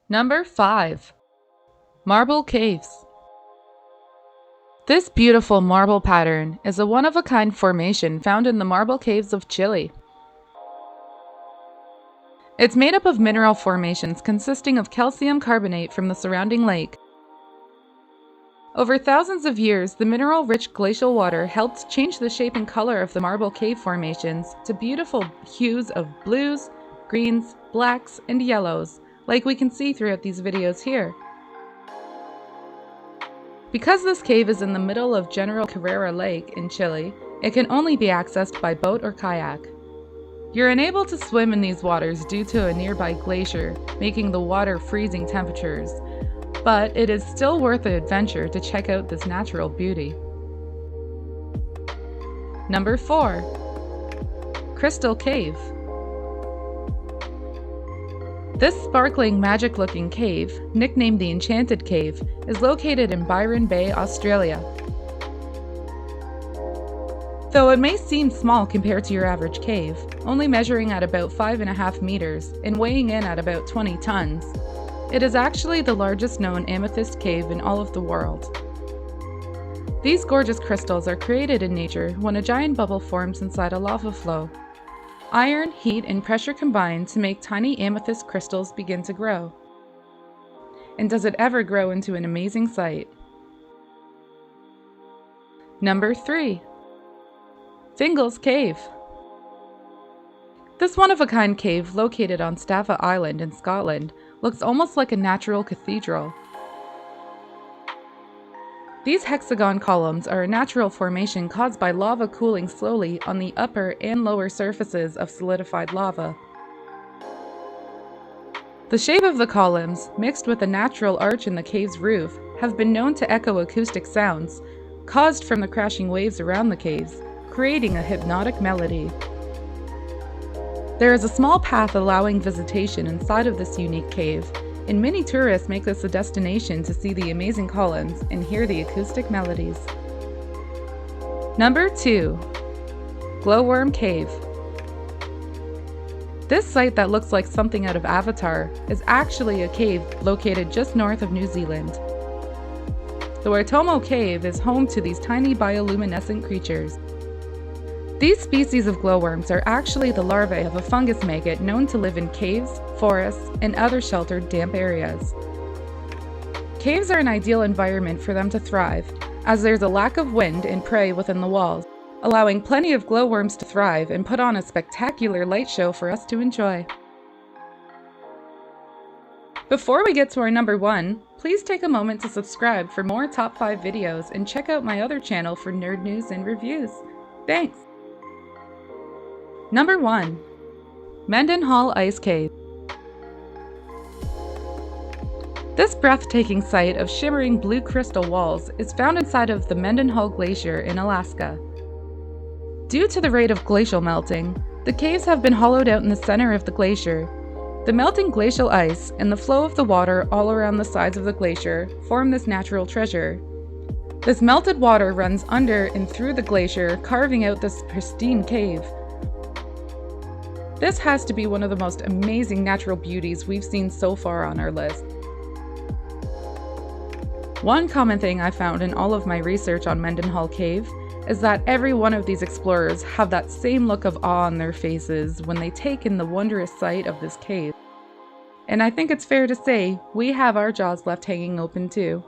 Number 5. Marble Caves. This beautiful marble pattern is a one-of-a-kind formation found in the marble caves of Chile. It's made up of mineral formations consisting of calcium carbonate from the surrounding lake. Over thousands of years, the mineral-rich glacial water helped change the shape and color of the marble cave formations to beautiful hues of blues, greens, blacks, and yellows, like we can see throughout these videos here. Because this cave is in the middle of General Carrera Lake in Chile, it can only be accessed by boat or kayak. You're unable to swim in these waters due to a nearby glacier, making the water freezing temperatures, but it is still worth the adventure to check out this natural beauty. Number 4. Crystal Cave. This sparkling, magic-looking cave, nicknamed the Enchanted Cave, is located in Byron Bay, Australia. Though it may seem small compared to your average cave, only measuring at about 5.5 meters and weighing in at about 20 tons, it is actually the largest known amethyst cave in all of the world. These gorgeous crystals are created in nature when a giant bubble forms inside a lava flow. Iron, heat, and pressure combine to make tiny amethyst crystals begin to grow. And does it ever grow into an amazing sight? Number 3. Fingals Cave. This one-of-a-kind cave located on Staffa Island in Scotland looks almost like a natural cathedral. These hexagon columns are a natural formation caused by lava cooling slowly on the upper and lower surfaces of solidified lava. The shape of the columns, mixed with a natural arch in the cave's roof, have been known to echo acoustic sounds caused from the crashing waves around the caves, creating a hypnotic melody. There is a small path allowing visitation inside of this unique cave, and many tourists make this a destination to see the amazing columns and hear the acoustic melodies. Number 2. Glowworm Cave. This site that looks like something out of Avatar is actually a cave located just north of New Zealand. The Waitomo Cave is home to these tiny bioluminescent creatures. These species of glowworms are actually the larvae of a fungus maggot known to live in caves, forests, and other sheltered, damp areas. Caves are an ideal environment for them to thrive, as there's a lack of wind and prey within the walls, allowing plenty of glowworms to thrive and put on a spectacular light show for us to enjoy. Before we get to our number 1, please take a moment to subscribe for more top 5 videos and check out my other channel for nerd news and reviews. Thanks! Number 1. Mendenhall Ice Cave. This breathtaking sight of shimmering blue crystal walls is found inside of the Mendenhall Glacier in Alaska. Due to the rate of glacial melting, the caves have been hollowed out in the center of the glacier. The melting glacial ice and the flow of the water all around the sides of the glacier form this natural treasure. This melted water runs under and through the glacier, carving out this pristine cave. This has to be one of the most amazing natural beauties we've seen so far on our list. One common thing I found in all of my research on Mendenhall Cave is that every one of these explorers have that same look of awe on their faces when they take in the wondrous sight of this cave. And I think it's fair to say we have our jaws left hanging open too.